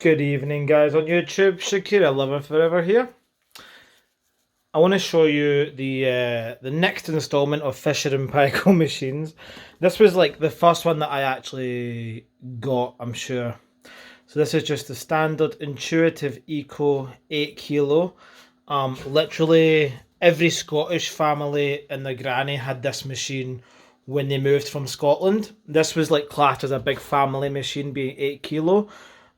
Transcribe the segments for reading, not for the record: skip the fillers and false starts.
Good evening, guys on YouTube. Shakira Lover Forever here. I want to show you the next installment of Fisher and Paykel machines. This was like the first one that I actually got, I'm sure. So this is just the standard Intuitive Eco 8 kilo. Literally every Scottish family and their granny had this machine when they moved from Scotland. This was like classed as a big family machine, being 8 kilo.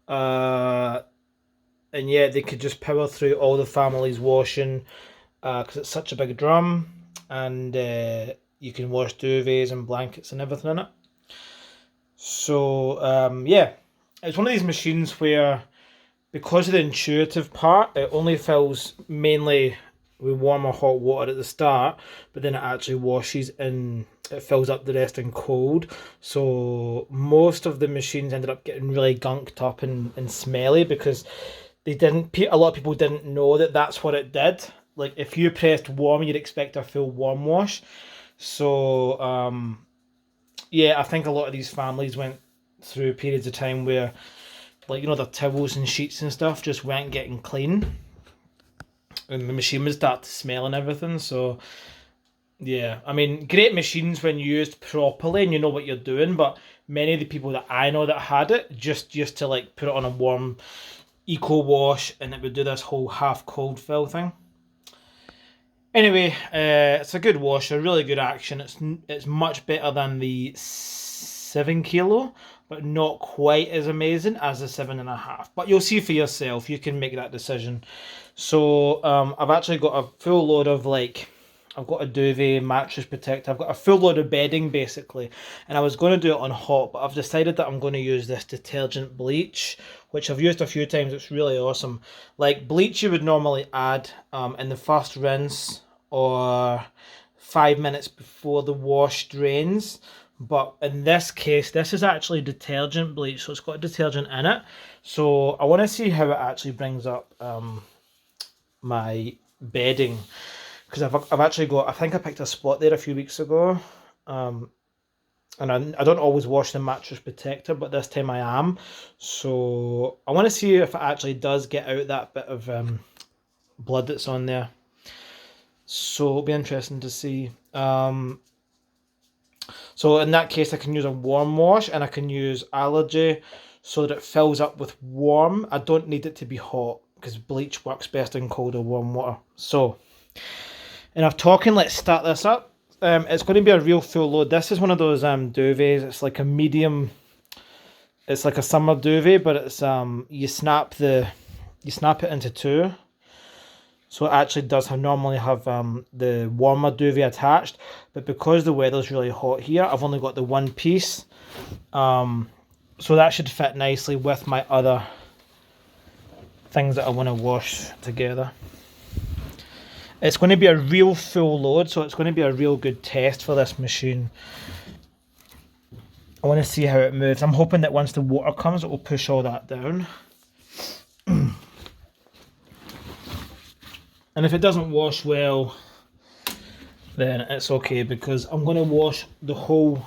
Uh, and yeah, they could just power through all the family's washing because it's such a big drum, and you can wash duvets and blankets and everything in it. So yeah, it's one of these machines where, because of the intuitive part, it only fills mainly with warm or hot water at the start, but then it actually washes and it fills up the rest in cold. So most of the machines ended up getting really gunked up and smelly because a lot of people didn't know that that's what it did. Like if you pressed warm, you'd expect a full warm wash. So yeah, I think a lot of these families went through periods of time where, like, their towels and sheets and stuff just weren't getting clean, and the machine would start to smell and everything. So yeah, I mean, great machines when used properly and you know what you're doing, but many of the people that I know that had it just used to like put it on a warm eco wash and it would do this whole half cold fill thing. Anyway, it's a good washer, really good action. It's much better than the 7 kilo, but not quite as amazing as the 7.5. But you'll see for yourself. You can make that decision. So I've actually got a full load of I've got a duvet, mattress protector. I've got a full load of bedding basically, and I was going to do it on hot, but I've decided that I'm going to use this detergent bleach, which I've used a few times. It's really awesome. Like bleach, you would normally add in the first rinse or 5 minutes before the wash drains. But in this case, this is actually detergent bleach, so it's got detergent in it. So I want to see how it actually brings up my bedding, because I've actually got, I think I picked a spot there a few weeks ago, and I don't always wash the mattress protector, but this time I am. So I want to see if it actually does get out that bit of blood that's on there. So it'll be interesting to see. So in that case, I can use a warm wash and I can use Allergy so that it fills up with warm. I don't need it to be hot because bleach works best in cold or warm water. So enough talking, let's start this up. It's going to be a real full load. This is one of those duvets. It's like a medium. It's like a summer duvet, but it's you snap it into two. So it actually does normally have the warmer duvet attached, but because the weather's really hot here, I've only got the one piece. So that should fit nicely with my other things that I want to wash together. It's going to be a real full load, so it's going to be a real good test for this machine. I want to see how it moves. I'm hoping that once the water comes, it will push all that down. And if it doesn't wash well, then it's okay, because I'm going to wash the whole...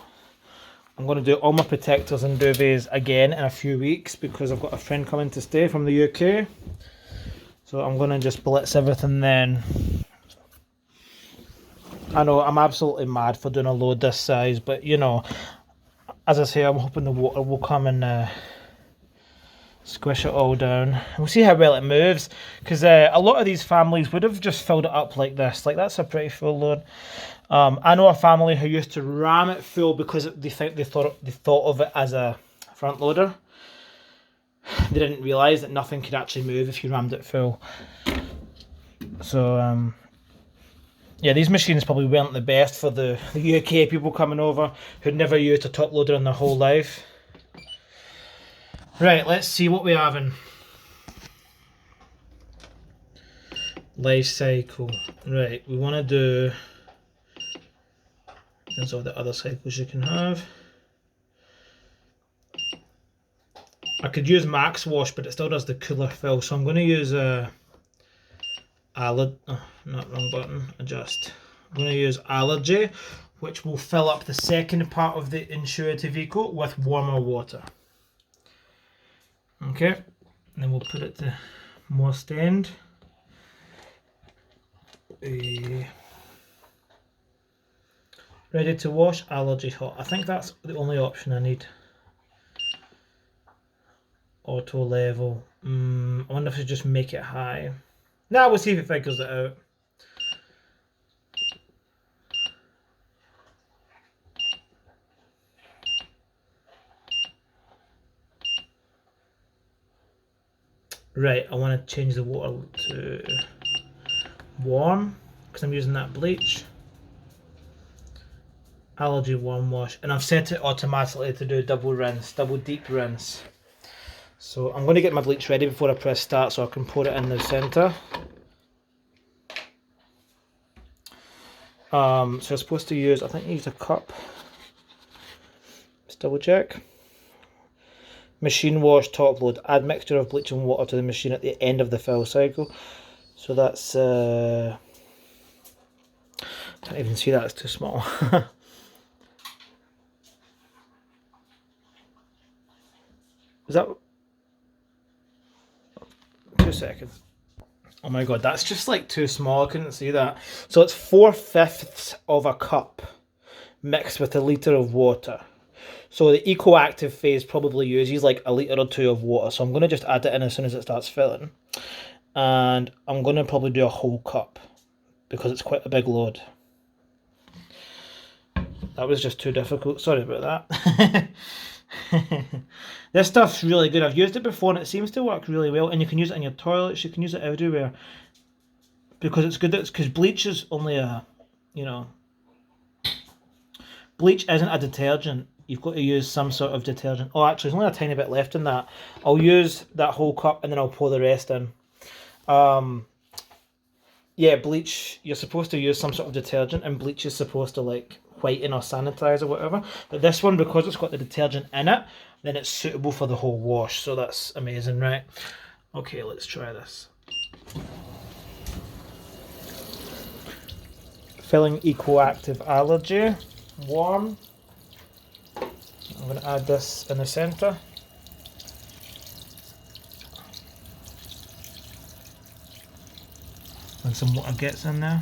I'm going to do all my protectors and duvets again in a few weeks, because I've got a friend coming to stay from the UK. So I'm going to just blitz everything then. I know I'm absolutely mad for doing a load this size, but as I say, I'm hoping the water will come and squish it all down. We'll see how well it moves, because a lot of these families would have just filled it up like this. Like, that's a pretty full load. I know a family who used to ram it full because they thought of it as a front loader. They didn't realise that nothing could actually move if you rammed it full. So yeah, these machines probably weren't the best for the UK people coming over who'd never used a top loader in their whole life. Right, let's see what we're having. Life cycle. Right, we want to do... There's all the other cycles you can have. I could use max wash, but it still does the cooler fill, so I'm going to use wrong button, adjust. I'm going to use Allergy, which will fill up the second part of the Intuitive Eco with warmer water. Okay, And then we'll put it to most end. Ready to wash, allergy hot. I think that's the only option I need. Auto level. I wonder if I should just make it high. Now we'll see if it figures it out. Right, I want to change the water to warm because I'm using that bleach. Allergy warm wash, and I've set it automatically to do double rinse, double deep rinse. So I'm going to get my bleach ready before I press start so I can pour it in the centre. So I'm supposed to use, I think I used a cup. Let's double check. Machine wash top load. Add mixture of bleach and water to the machine at the end of the fill cycle. So that's can't even see that, it's too small. Is that 2 seconds? Oh my god, that's just like too small, I couldn't see that. So it's 4/5 of a cup mixed with a litre of water. So the eco-active phase probably uses like a litre or 2 of water. So I'm going to just add it in as soon as it starts filling. And I'm going to probably do a whole cup because it's quite a big load. That was just too difficult. Sorry about that. This stuff's really good. I've used it before and it seems to work really well. And you can use it in your toilets. You can use it everywhere. Because it's good. Because bleach is only a, you know, bleach isn't a detergent. You've got to use some sort of detergent. Oh, actually, there's only a tiny bit left in that. I'll use that whole cup and then I'll pour the rest in. Yeah, bleach, you're supposed to use some sort of detergent, and bleach is supposed to like whiten or sanitize or whatever. But this one, because it's got the detergent in it, then it's suitable for the whole wash. So that's amazing, right? Okay, let's try this. Filling Eco-Active Allergy, warm. I'm going to add this in the centre. And some water gets in there.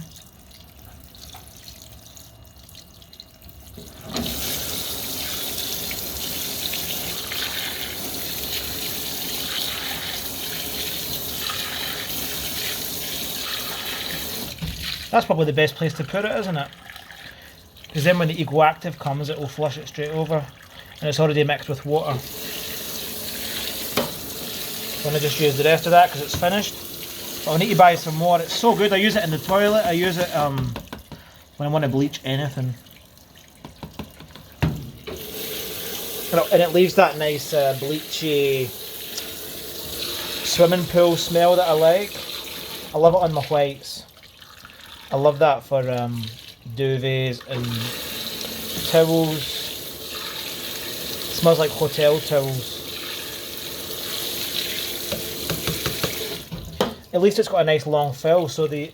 That's probably the best place to put it, isn't it? Because then when the Eco-Active comes, it will flush it straight over. And it's already mixed with water. I'm going to just use the rest of that because it's finished. But I need to buy some more. It's so good. I use it in the toilet. I use it when I want to bleach anything. And it leaves that nice bleachy swimming pool smell that I like. I love it on my whites. I love that for duvets and towels. It smells like hotel towels. At least it's got a nice long fill, so the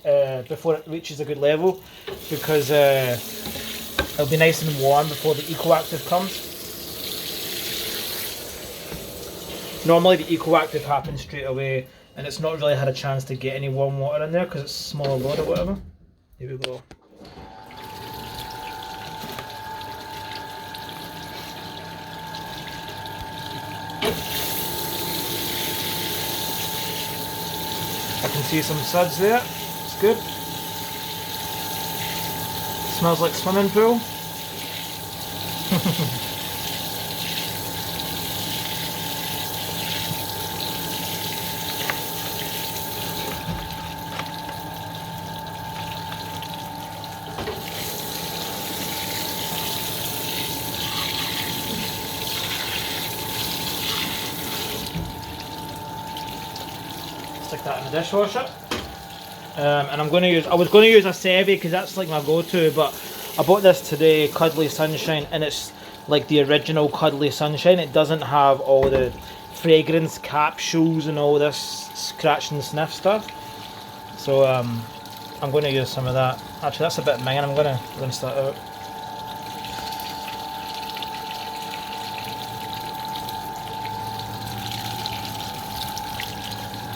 before it reaches a good level, because it'll be nice and warm before the Eco-Active comes. Normally the Eco-Active happens straight away, and it's not really had a chance to get any warm water in there because it's a smaller load or whatever. Here we go. I can see some suds there. It's good. Smells like swimming pool. Stick that in the dishwasher. And I'm going to use, I was going to use a Sevi because that's like my go-to, but I bought this today, Cuddly Sunshine, and it's like the original Cuddly Sunshine. It doesn't have all the fragrance capsules and all this scratch and sniff stuff. So I'm going to use some of that. Actually, that's a bit minging. I'm going to rinse that out.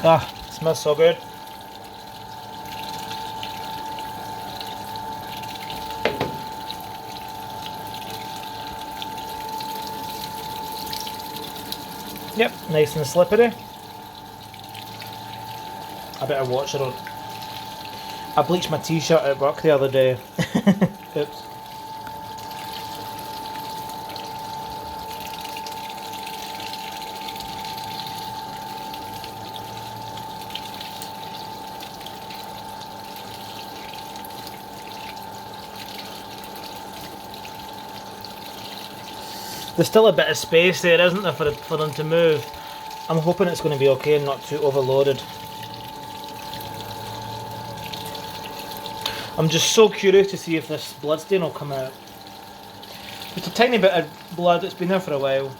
Ah, it smells so good. Yep, nice and slippery. I better watch it on. I bleached my t-shirt at work the other day. Oops. There's still a bit of space there, isn't there, for them to move. I'm hoping it's going to be okay and not too overloaded. I'm just so curious to see if this bloodstain will come out. Just a tiny bit of blood, it's been there for a while.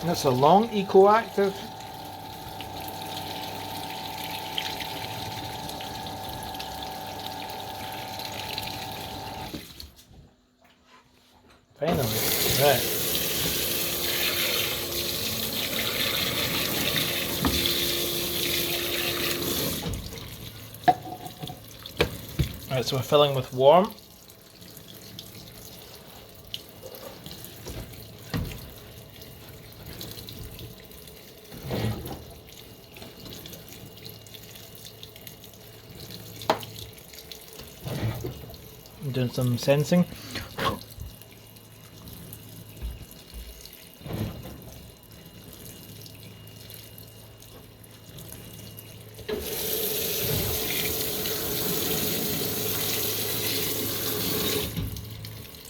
That's a long eco-active. Finally, right. Right, so we're filling with warm. I'm doing some sensing.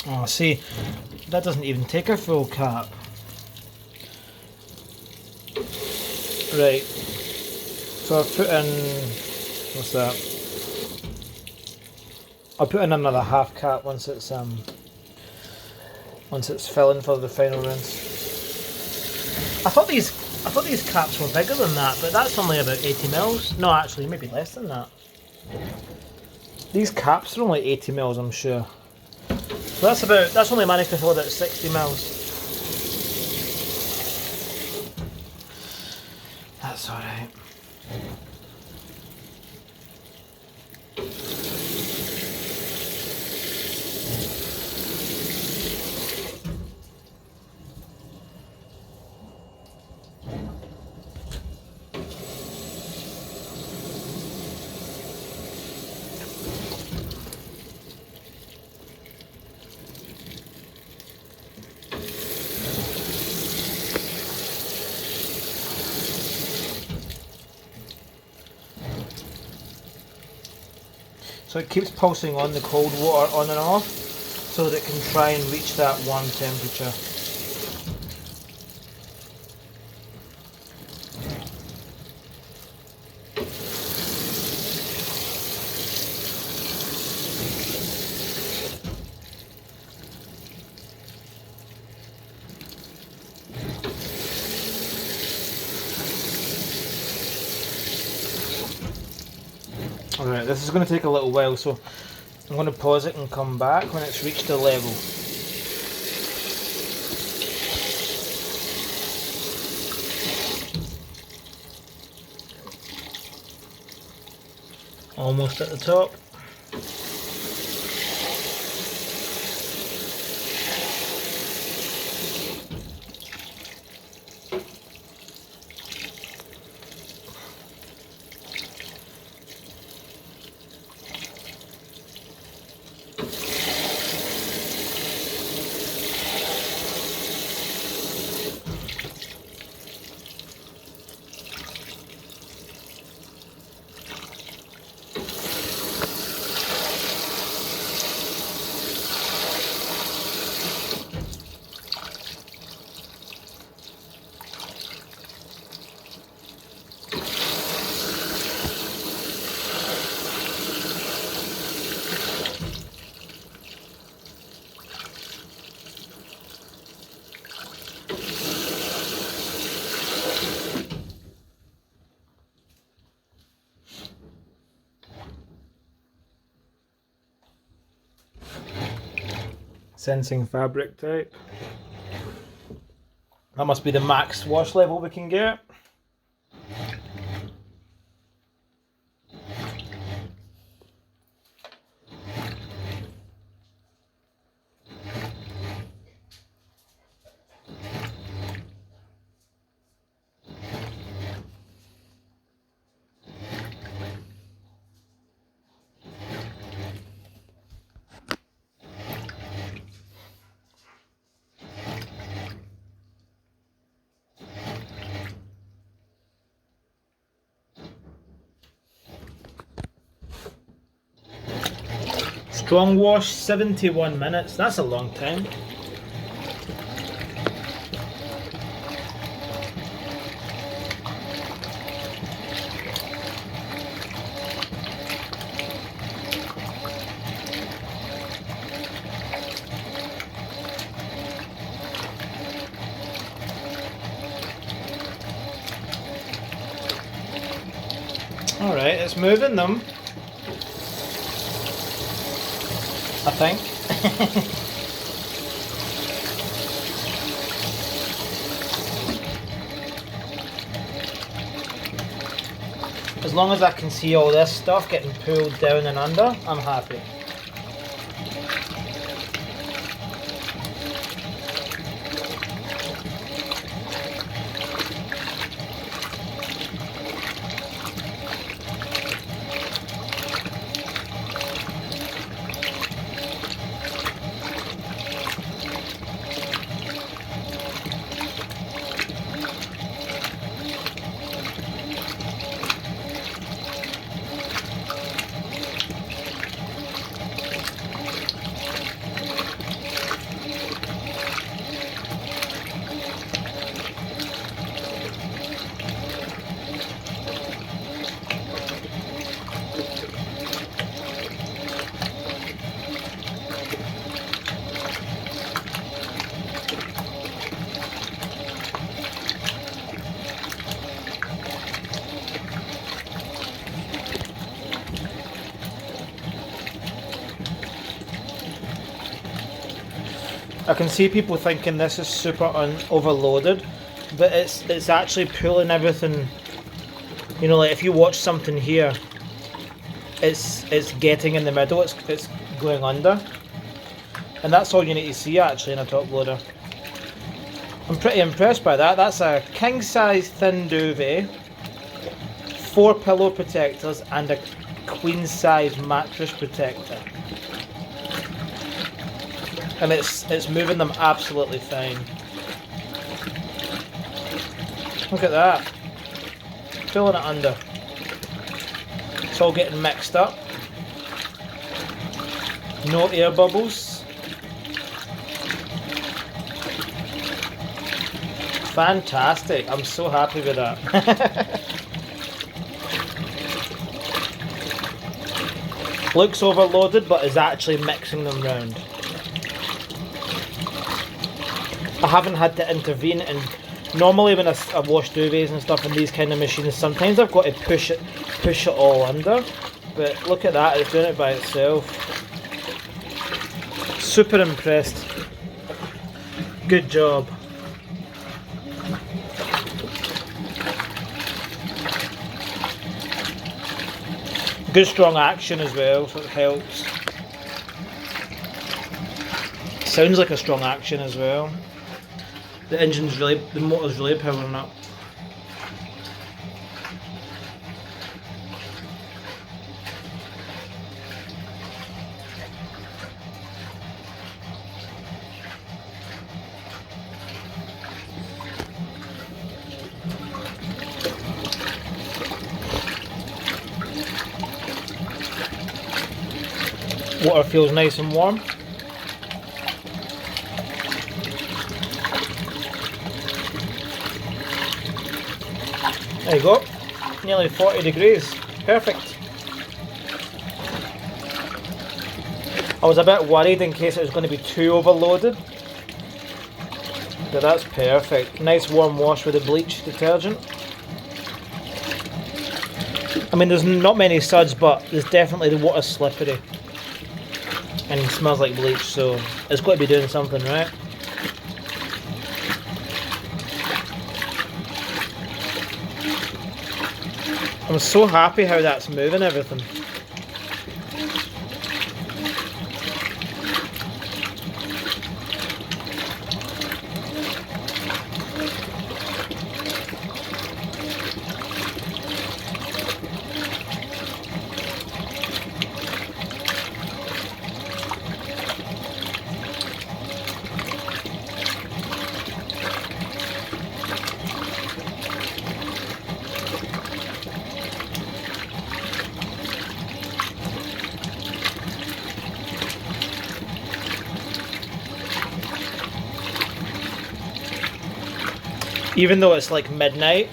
Oh, see, that doesn't even take a full cap. Right, so I've put in, what's that? I'll put in another half cap once it's filling for the final rinse. I thought these caps were bigger than that, but that's only about 80 mils. No, actually, maybe less than that. These caps are only 80 mils, I'm sure. So that's only managed to fill about 60 mils. That's alright. So it keeps pulsing on the cold water on and off so that it can try and reach that warm temperature. Alright, this is going to take a little while, so I'm going to pause it and come back when it's reached a level. Almost at the top. Sensing fabric type. That must be the max wash level we can get. Strong wash, 71 minutes. That's a long time. Alright, it's moving them. I think. As long as I can see all this stuff getting pulled down and under, I'm happy. I can see people thinking this is super overloaded, but it's actually pulling everything. You know, like if you watch something here, it's getting in the middle. It's going under, and that's all you need to see actually in a top loader. I'm pretty impressed by that. That's a king size thin duvet, 4 pillow protectors, and a queen size mattress protector. And it's moving them absolutely fine. Look at that. Pulling it under. It's all getting mixed up. No air bubbles. Fantastic. I'm so happy with that. Looks overloaded, but is actually mixing them round. I haven't had to intervene, and normally when I wash duvets and stuff in these kind of machines, sometimes I've got to push it all under. But look at that, it's doing it by itself. Super impressed. Good job. Good strong action as well, so it helps. Sounds like a strong action as well. The motor's really powering up. Water feels nice and warm. There you go. Nearly 40 degrees. Perfect. I was a bit worried in case it was going to be too overloaded. But that's perfect. Nice warm wash with the bleach detergent. I mean, there's not many suds, but there's definitely the water slippery. And it smells like bleach, so it's got to be doing something right. I'm so happy how that's moving everything. Even though it's like midnight,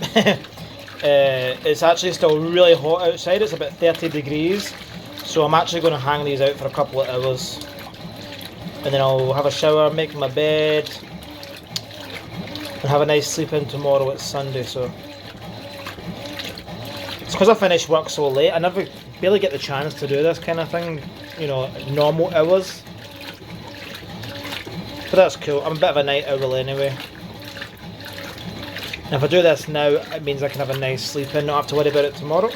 it's actually still really hot outside. It's about 30 degrees. So I'm actually going to hang these out for a couple of hours. And then I'll have a shower, make my bed, and have a nice sleep in tomorrow. It's Sunday, so. It's because I finish work so late. I never barely get the chance to do this kind of thing, you know, normal hours. But that's cool. I'm a bit of a night owl anyway. And if I do this now, it means I can have a nice sleep in, not have to worry about it tomorrow.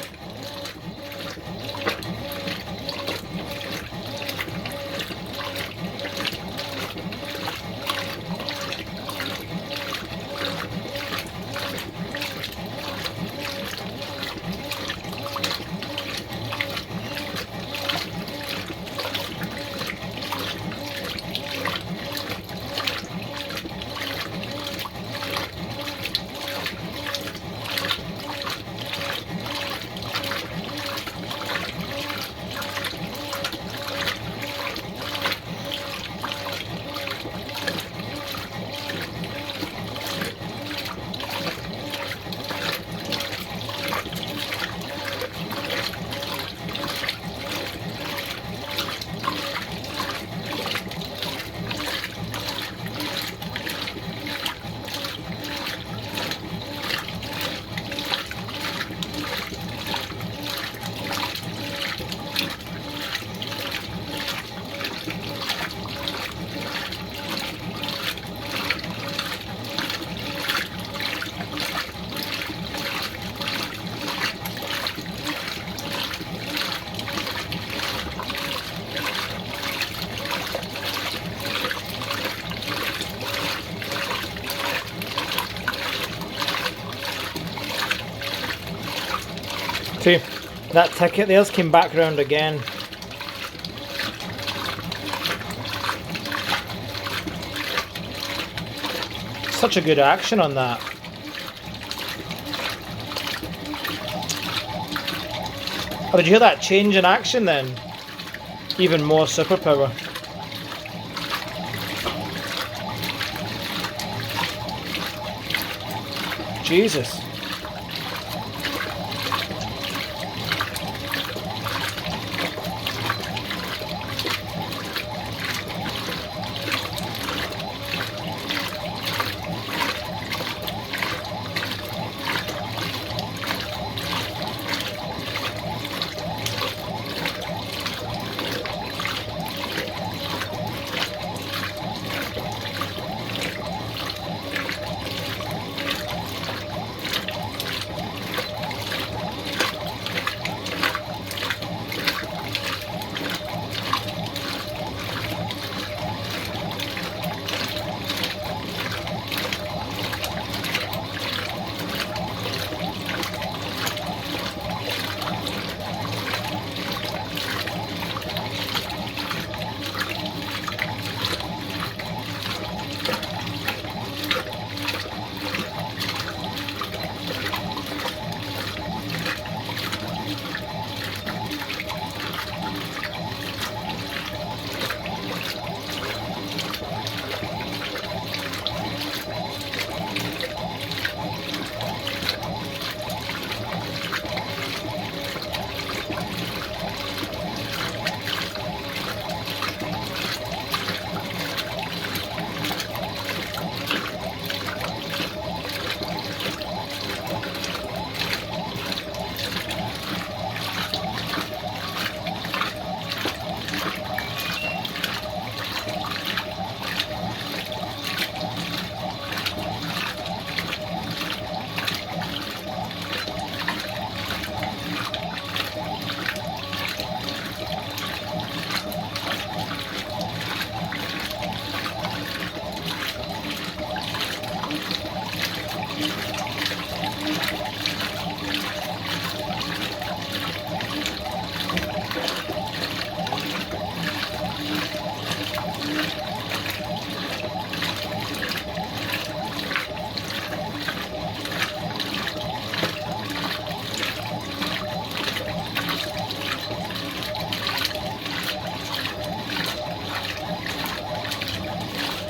That ticket there's came back around again. Such a good action on that. Oh, did you hear that change in action then? Even more superpower. Jesus.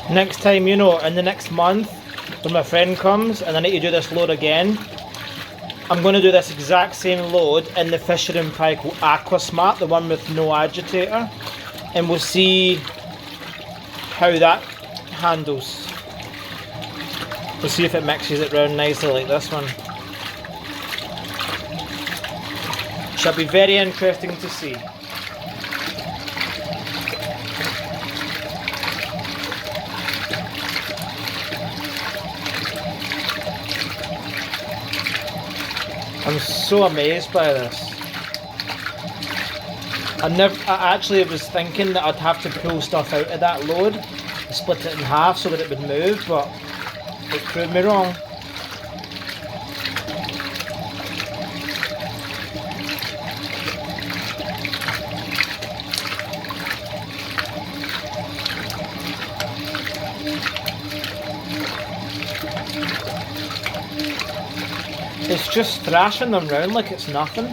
Next time, you know, in the next month, when my friend comes and I need to do this load again, I'm going to do this exact same load in the Fisher and Paykel Aqua Smart, the one with no agitator, and we'll see how that handles. We'll see if it mixes it round nicely like this one. Shall be very interesting to see. I'm so amazed by this. I actually was thinking that I'd have to pull stuff out of that load and split it in half so that it would move, but it proved me wrong. It's just thrashing them round like it's nothing.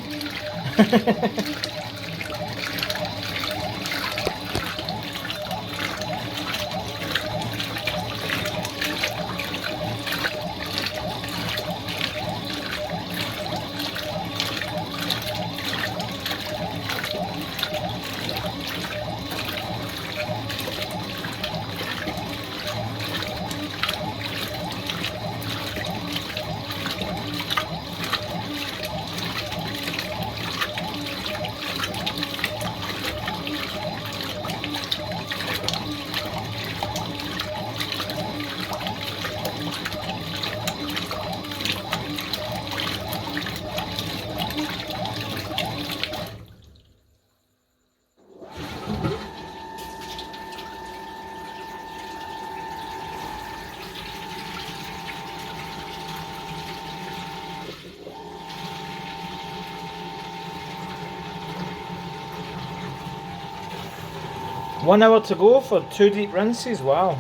1 hour to go for 2 deep rinses, wow.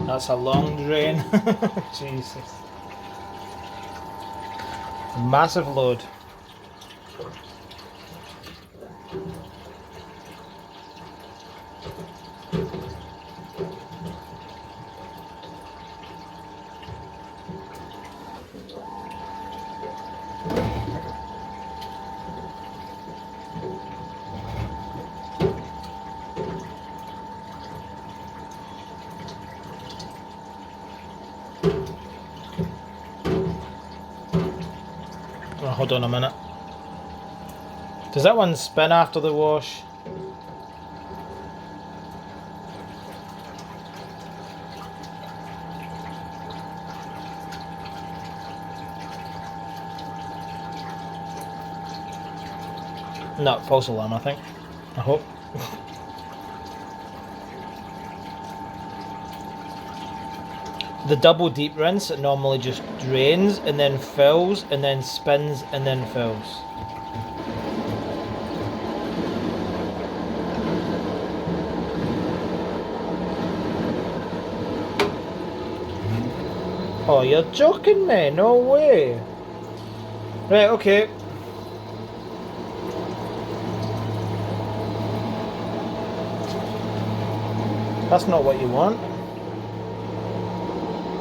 That's a long drain. Jesus. Massive load. Oh, hold on a minute. Does that one spin after the wash? No, false alarm, I think. I hope. The double deep rinse, it normally just drains and then fills and then spins and then fills. Oh, you're joking me? No way. Right, okay. That's not what you want.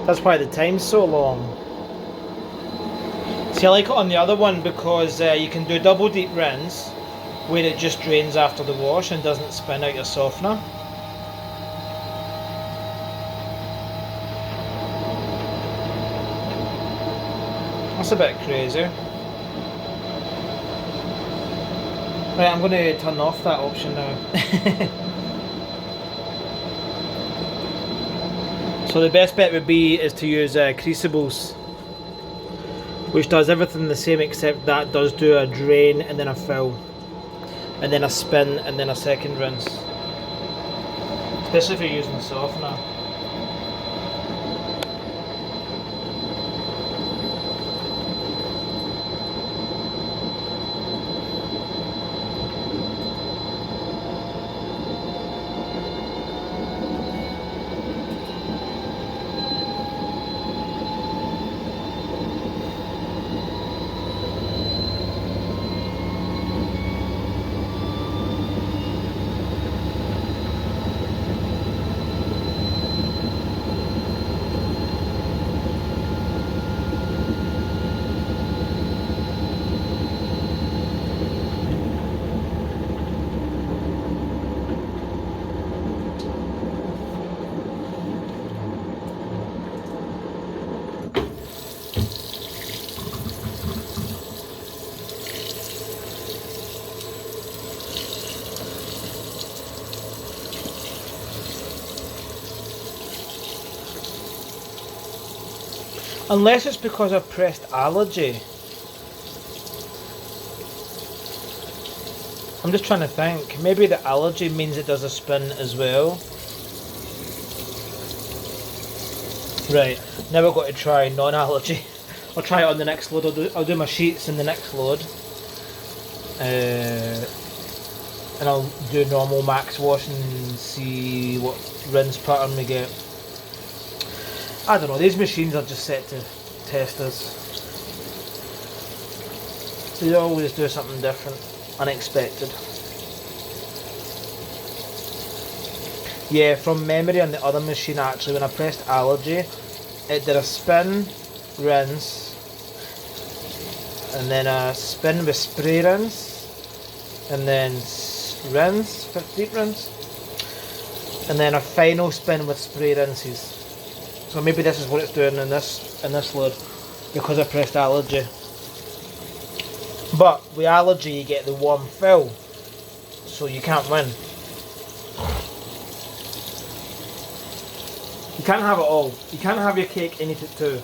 That's why the time's so long. See, I like it on the other one because you can do double deep rinse where it just drains after the wash and doesn't spin out your softener. That's a bit crazy. Right, I'm going to turn off that option now. So the best bet would be is to use Crucibles, which does everything the same except that does do a drain and then a fill, and then a spin and then a second rinse. Especially if you're using softener. Unless it's because I've pressed Allergy. I'm just trying to think. Maybe the Allergy means it does a spin as well. Right, now we've got to try non-Allergy. I'll try it on the next load. I'll do my sheets in the next load. And I'll do normal max wash and see what rinse pattern we get. I don't know, these machines are just set to test us. They always do something different, unexpected. Yeah, from memory on the other machine actually, when I pressed Allergy, it did a spin, rinse, and then a spin with spray rinse, and then rinse, deep rinse, and then a final spin with spray rinses. So maybe this is what it's doing in this load, because I pressed Allergy. But with Allergy you get the warm fill, so you can't win. You can't have it all. You can't have your cake and eat it too.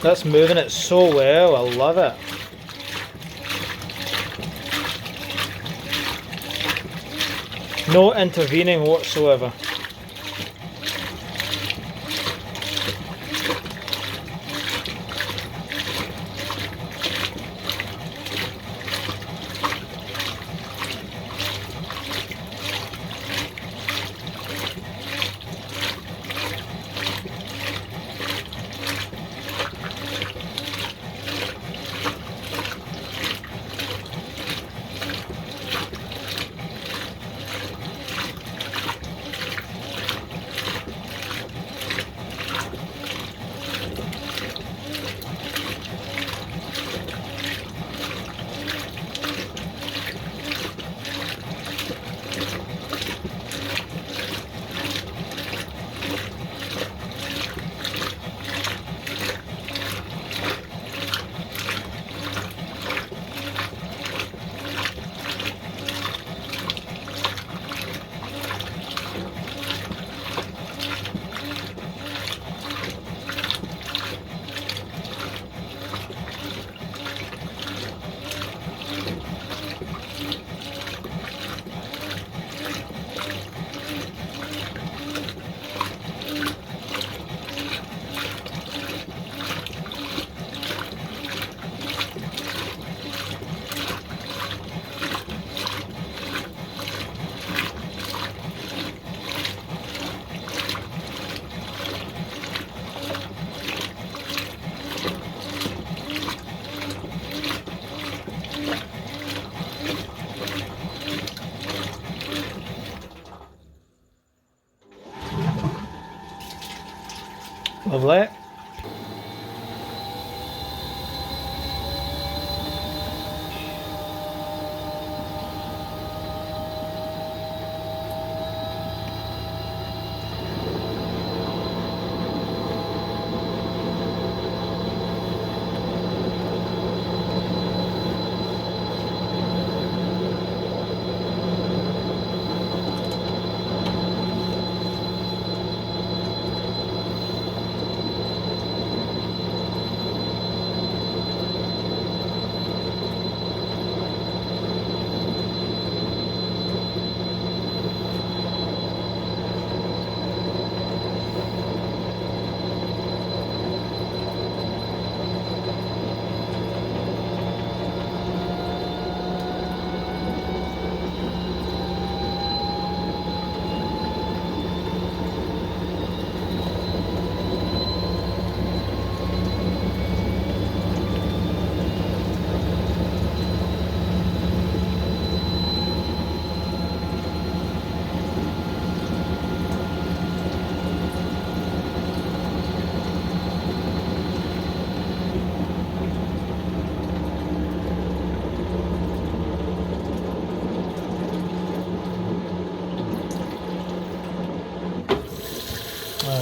That's moving it so well, I love it. No intervening whatsoever. Lovely.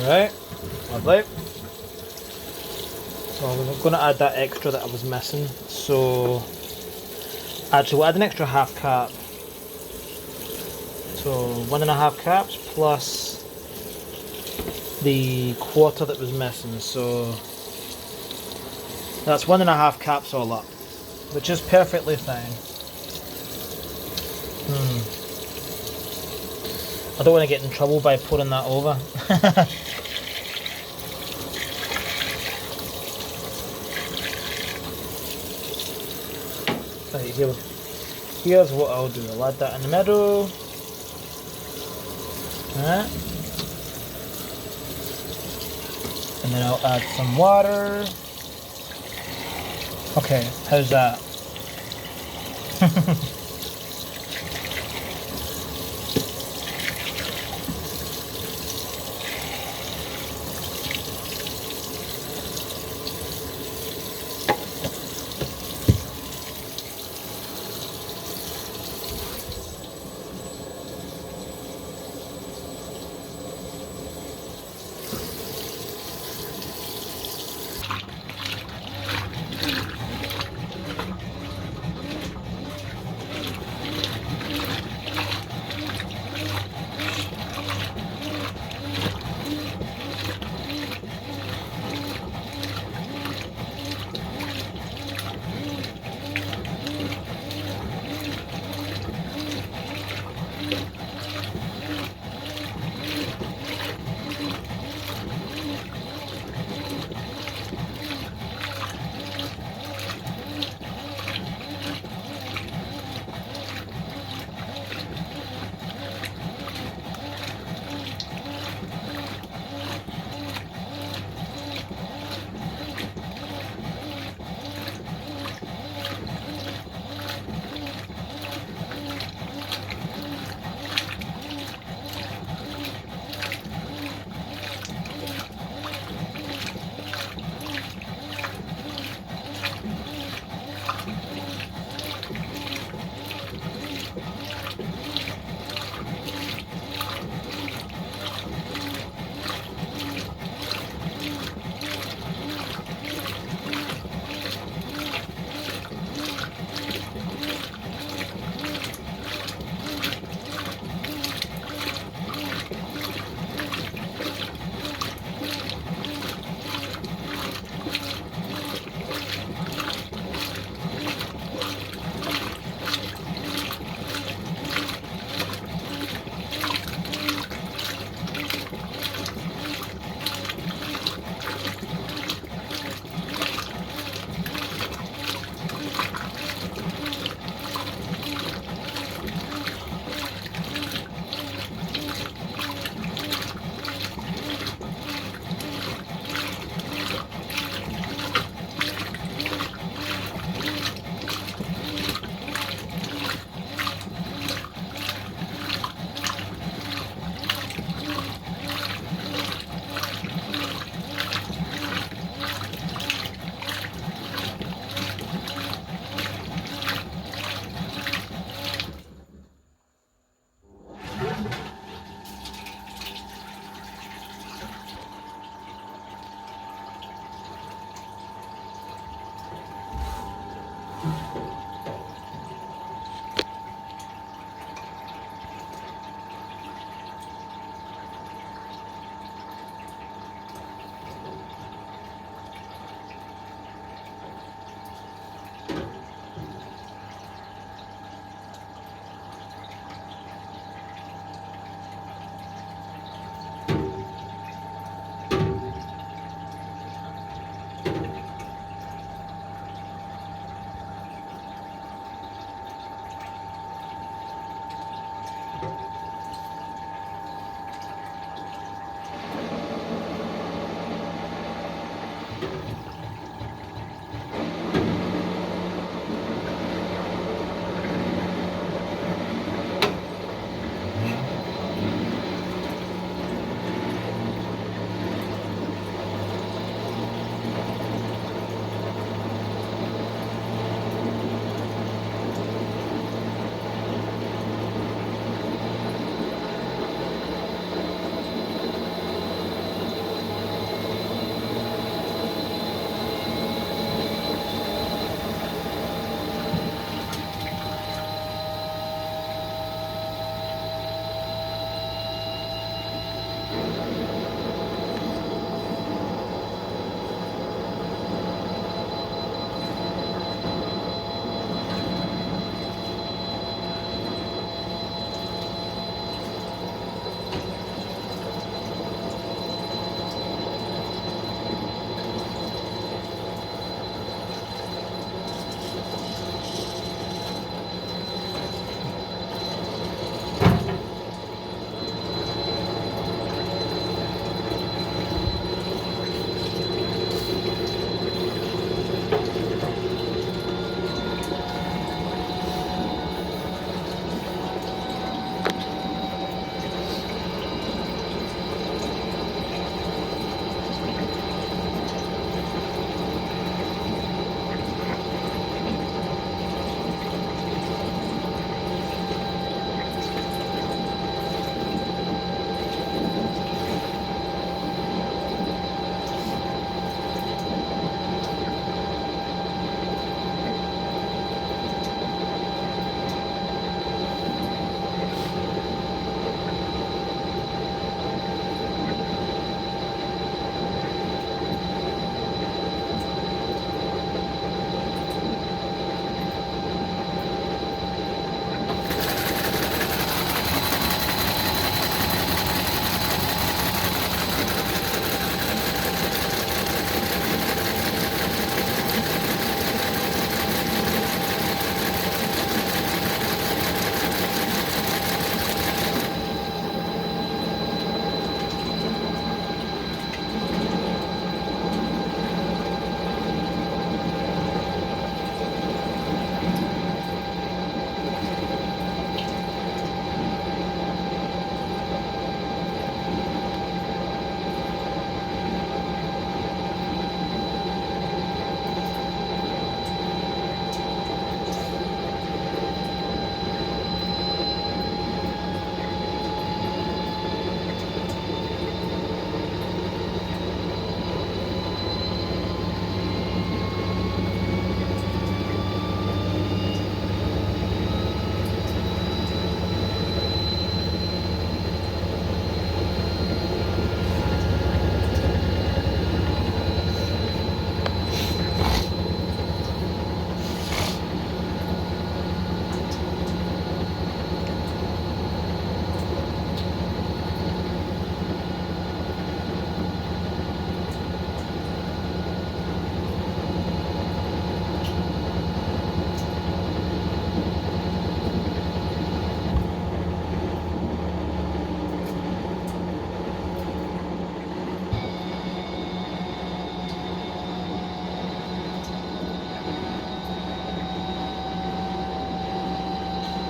Alright, lovely. So I'm going to add that extra that I was missing. So actually we'll add an extra half cap. So 1.5 caps plus the quarter that was missing. So that's 1.5 caps all up, which is perfectly fine. I don't want to get in trouble by pouring that over. Right, here's what I'll do. I'll add that in the middle. Alright. And then I'll add some water. Okay, how's that?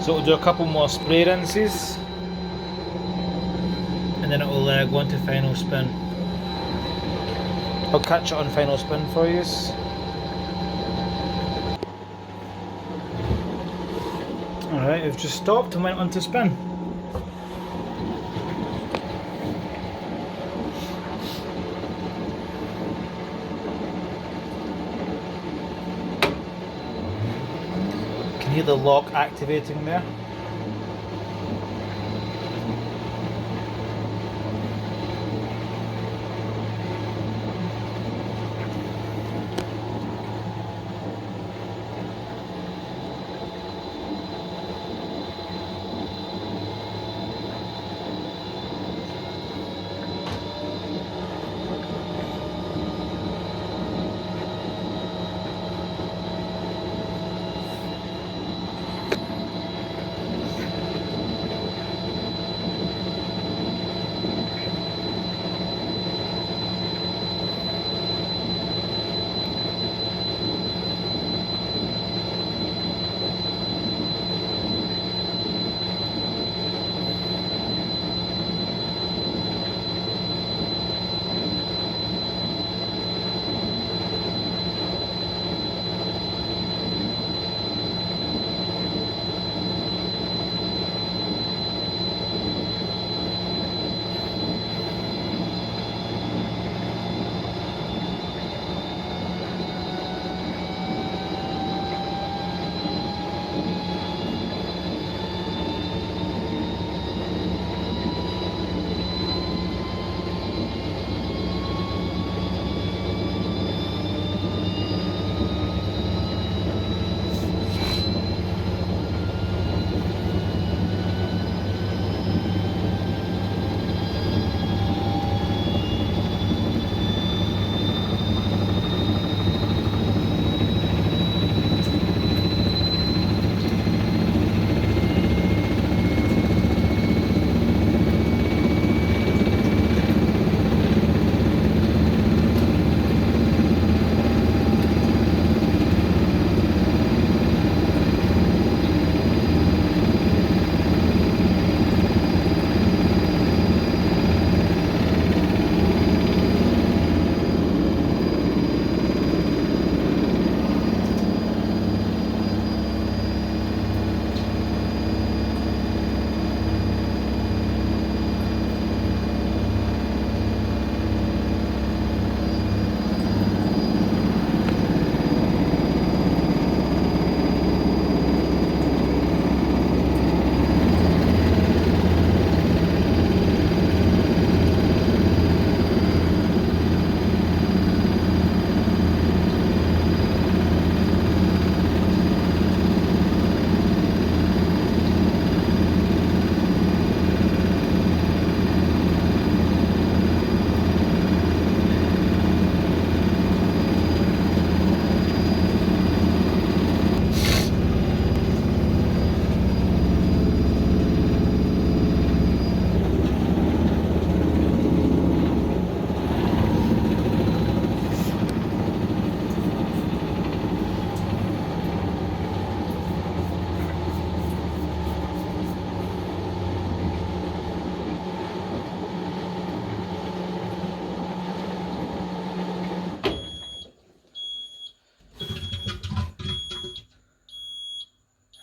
So we'll do a couple more spray rinses and then it will go into final spin. I'll catch it on final spin for you. Alright, we've just stopped and went on to spin. You can hear the lock activating there.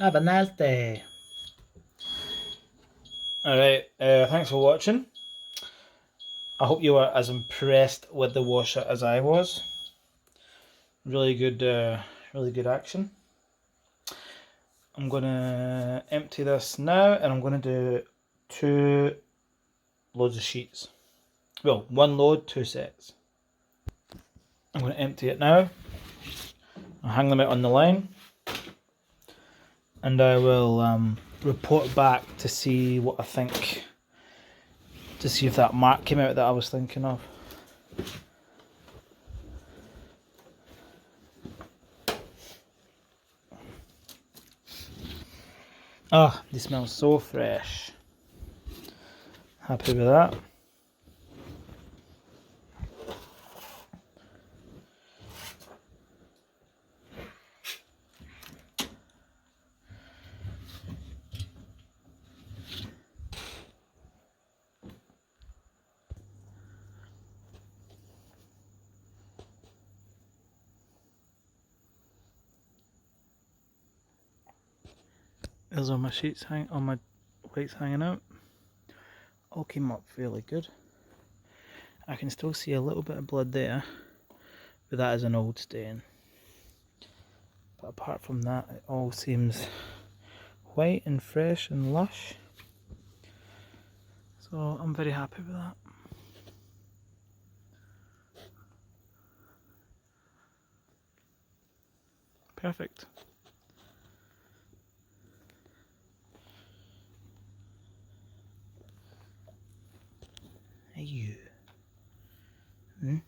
Have a nice day. Alright, thanks for watching. I hope you were as impressed with the washer as I was. Really good action. I'm gonna empty this now and I'm gonna do 2 loads of sheets. Well, 1 load, 2 sets. I'm gonna empty it now. I'll hang them out on the line. And I will report back to see what I think, to see if that mark came out that I was thinking of. Ah, they smell so fresh. Happy with that. There's all my sheets all my whites hanging out. All came up fairly good. I can still see a little bit of blood there, but that is an old stain. But apart from that, it all seems white and fresh and lush. So I'm very happy with that. Perfect. Hey you. Hmm?